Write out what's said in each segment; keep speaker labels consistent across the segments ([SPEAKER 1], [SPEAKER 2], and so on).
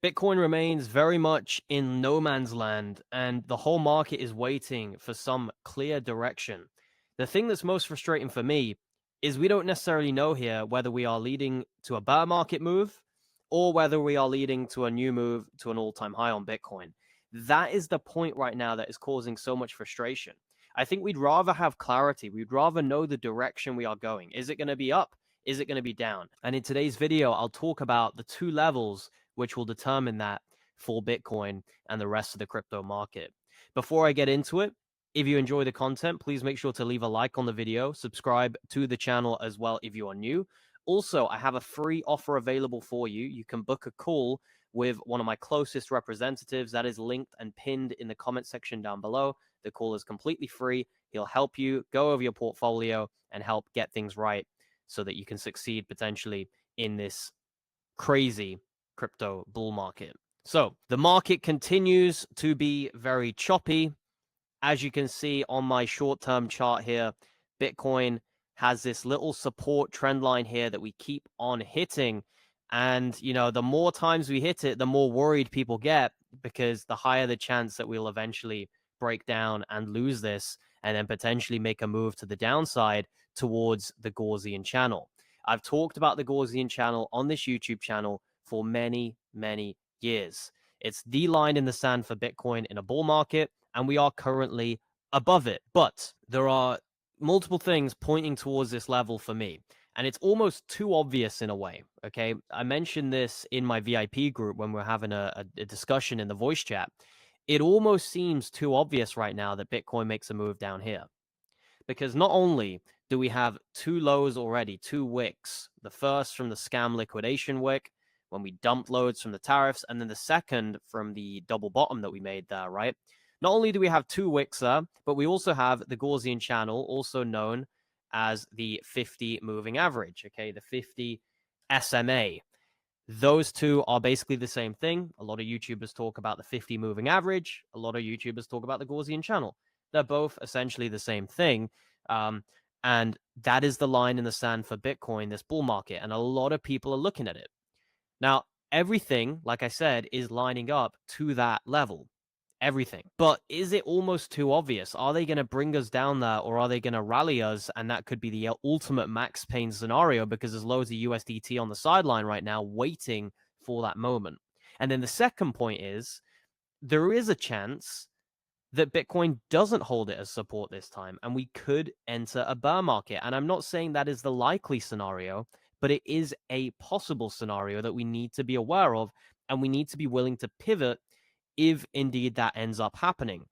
[SPEAKER 1] Bitcoin remains very much in no man's land, and the whole market is waiting for some clear direction. The thing that's most frustrating for me is we don't necessarily know here whether we are leading to a bear market move or whether we are leading to a new move to an all-time high on Bitcoin. That is the point right now that is causing so much frustration. I think we'd rather have clarity. We'd rather know the direction we are going. Is it going to be up? Is it going to be down? And in today's video, I'll talk about the two levels which will determine that for Bitcoin and the rest of the crypto market. Before I get into it, if you enjoy the content, please make sure to leave a like on the video, subscribe to the channel as well if you are new. Also, I have a free offer available for you. You can book a call with one of my closest representatives. That is linked and pinned in the comment section down below. The call is completely free. He'll help you go over your portfolio and help get things right so that you can succeed potentially in this crazy crypto bull market. So the market continues to be very choppy. As you can see on my short-term chart here, Bitcoin has this little support trend line here that we keep on hitting. And, you know, the more times we hit it, the more worried people get, because the higher the chance that we'll eventually break down and lose this and then potentially make a move to the downside towards the Gaussian channel. I've talked about the Gaussian channel on this YouTube channel for many, many years. It's the line in the sand for Bitcoin in a bull market, and we are currently above it. But there are multiple things pointing towards this level for me, and it's almost too obvious in a way, okay? I mentioned this in my VIP group when we're having a discussion in the voice chat. It almost seems too obvious right now that Bitcoin makes a move down here, because not only do we have two lows already, two wicks, the first from the scam liquidation wick, when we dumped loads from the tariffs, and then the second from the double bottom that we made there, right? Not only do we have two wicks there, but we also have the Gaussian channel, also known as the 50 moving average, okay? The 50 SMA. Those two are basically the same thing. A lot of YouTubers talk about the 50 moving average. A lot of YouTubers talk about the Gaussian channel. They're both essentially the same thing. And that is the line in the sand for Bitcoin, this bull market. And a lot of people are looking at it. Now, everything, like I said, is lining up to that level. Everything. But is it almost too obvious? Are they going to bring us down there, or are they going to rally us? And that could be the ultimate max pain scenario, because there's loads of USDT on the sideline right now waiting for that moment. And then the second point is, there is a chance that Bitcoin doesn't hold it as support this time, and we could enter a bear market. And I'm not saying that is the likely scenario, but it is a possible scenario that we need to be aware of, and we need to be willing to pivot if indeed that ends up happening.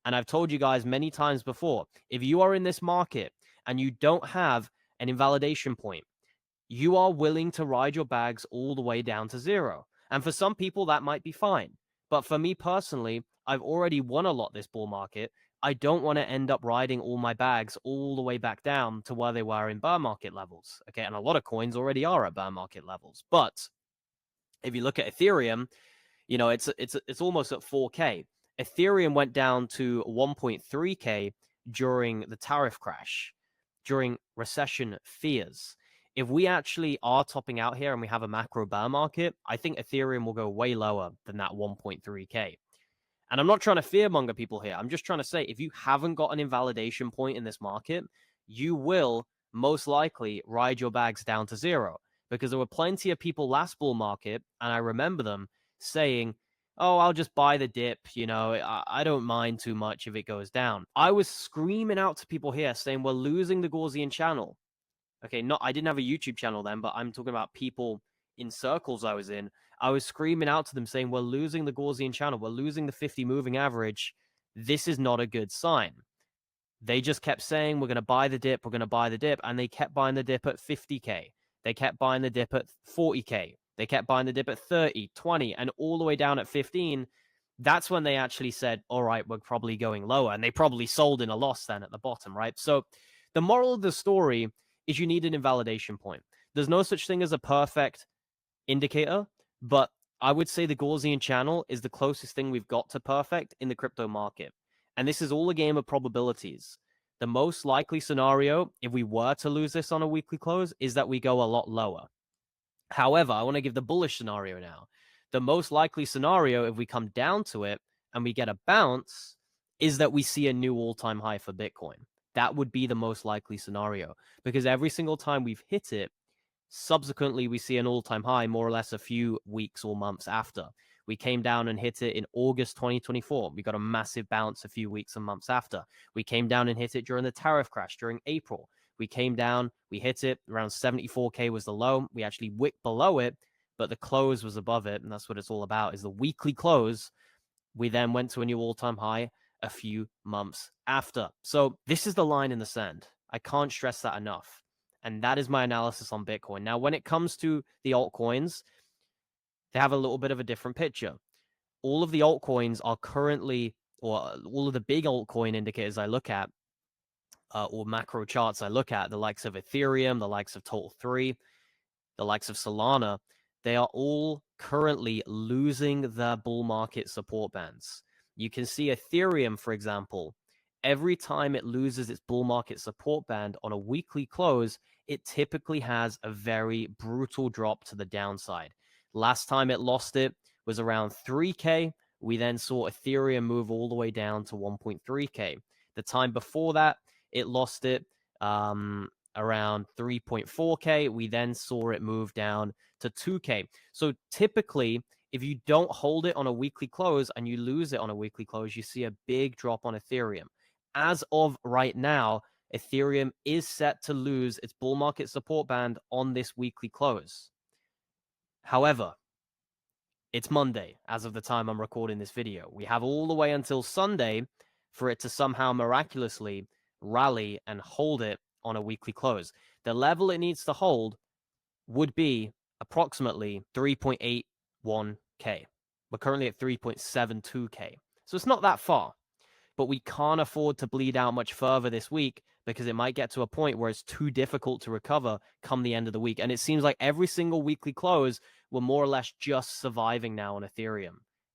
[SPEAKER 1] And I've told you guys many times before, if you are in this market and you don't have an invalidation point, you are willing to ride your bags all the way down to zero. And for some people, that might be fine. But for me personally, I've already won a lot this bull market. I don't want to end up riding all my bags all the way back down to where they were in bear market levels. Okay, and a lot of coins already are at bear market levels. But if you look at Ethereum, you know, it's almost at 4K. Ethereum went down to 1.3K during the tariff crash, during recession fears. If we actually are topping out here and we have a macro bear market, I think Ethereum will go way lower than that 1.3K. And I'm not trying to fearmonger people here. I'm just trying to say, if you haven't got an invalidation point in this market, you will most likely ride your bags down to zero, because there were plenty of people last bull market, and I remember them saying, oh, I'll just buy the dip. You know, I don't mind too much if it goes down. I was screaming out to people here saying, we're losing the Gaussian channel. Okay, I didn't have a YouTube channel then, but I'm talking about people in circles I was in. I was screaming out to them saying, we're losing the Gaussian channel. We're losing the 50 moving average. This is not a good sign. They just kept saying, we're going to buy the dip. We're going to buy the dip. And they kept buying the dip at 50K. They kept buying the dip at 40K. They kept buying the dip at 30, 20, and all the way down at 15. That's when they actually said, all right, we're probably going lower. And they probably sold in a loss then at the bottom, right? So the moral of the story is you need an invalidation point. There's no such thing as a perfect indicator, but I would say the Gaussian channel is the closest thing we've got to perfect in the crypto market. And this is all a game of probabilities. The most likely scenario, if we were to lose this on a weekly close, is that we go a lot lower. However, I want to give the bullish scenario now. The most likely scenario, if we come down to it and we get a bounce, is that we see a new all-time high for Bitcoin. That would be the most likely scenario, because every single time we've hit it, subsequently we see an all-time high more or less a few weeks or months after. We came down and hit it in August 2024. We got a massive bounce a few weeks and months after. We came down and hit it during the tariff crash during April. We came down, we hit it around 74K was the low. We actually wicked below it, but the close was above it, and that's what it's all about, is the weekly close. We then went to a new all-time high a few months after. So this is the line in the sand. I can't stress that enough. And that is my analysis on Bitcoin. Now, when it comes to the altcoins, they have a little bit of a different picture. All of the altcoins are currently, or all of the big altcoin indicators I look at, or macro charts I look at, the likes of Ethereum, the likes of Total 3, the likes of Solana, they are all currently losing their bull market support bands. You can see Ethereum, for example, every time it loses its bull market support band on a weekly close, it typically has a very brutal drop to the downside. Last time it lost it was around 3K. We then saw Ethereum move all the way down to 1.3K. The time before that, it lost it around 3.4K. We then saw it move down to 2K. So typically, if you don't hold it on a weekly close and you lose it on a weekly close, you see a big drop on Ethereum. As of right now, Ethereum is set to lose its bull market support band on this weekly close. However, it's Monday as of the time I'm recording this video. We have all the way until Sunday for it to somehow miraculously rally and hold it on a weekly close. The level it needs to hold would be approximately 3.81K. We're currently at 3.72K. So it's not that far, but we can't afford to bleed out much further this week because it might get to a point where it's too difficult to recover come the end of the week. And it seems like every single weekly close, we're more or less just surviving now on Ethereum.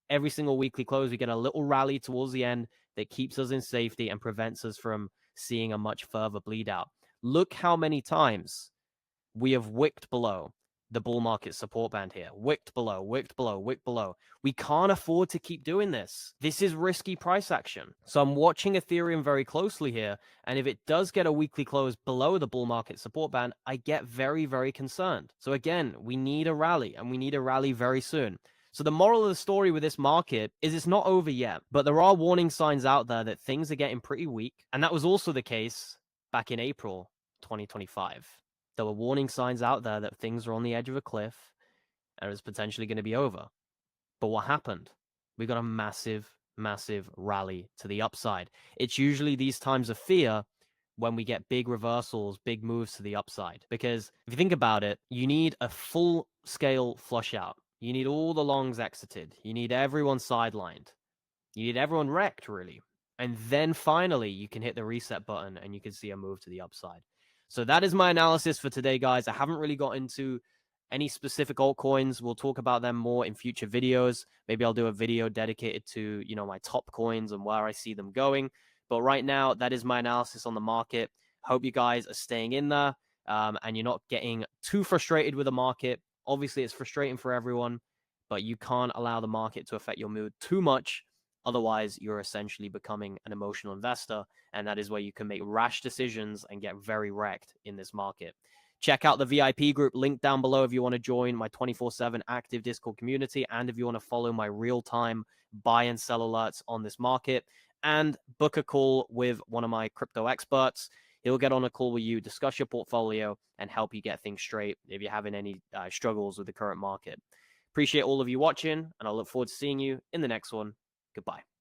[SPEAKER 1] Every single weekly close, we get a little rally towards the end that keeps us in safety and prevents us from seeing a much further bleed out. Look how many times we have wicked below the bull market support band here. Wicked below, wicked below, wicked below. We can't afford to keep doing this. This is risky price action. So I'm watching Ethereum very closely here. And if it does get a weekly close below the bull market support band, I get very, very concerned. So again, we need a rally, and we need a rally very soon. So the moral of the story with this market is it's not over yet, but there are warning signs out there that things are getting pretty weak. And that was also the case back in April 2025. There were warning signs out there that things are on the edge of a cliff and it's potentially going to be over. But what happened? We got a massive, massive rally to the upside. It's usually these times of fear when we get big reversals, big moves to the upside. Because if you think about it, you need a full-scale flush out. You need all the longs exited. You need everyone sidelined. You need everyone wrecked, really. And then finally, you can hit the reset button and you can see a move to the upside. So that is my analysis for today, guys. I haven't really got into any specific altcoins. We'll talk about them more in future videos. Maybe I'll do a video dedicated to, my top coins and where I see them going. But right now, that is my analysis on the market. Hope you guys are staying in there and you're not getting too frustrated with the market. Obviously, it's frustrating for everyone, but you can't allow the market to affect your mood too much. Otherwise, you're essentially becoming an emotional investor, and that is where you can make rash decisions and get very wrecked in this market. Check out the VIP group, link down below if you want to join my 24/7 active Discord community, and if you want to follow my real-time buy and sell alerts on this market, and book a call with one of my crypto experts. He'll get on a call with you, discuss your portfolio, and help you get things straight if you're having any struggles with the current market. Appreciate all of you watching, and I look forward to seeing you in the next one. Goodbye.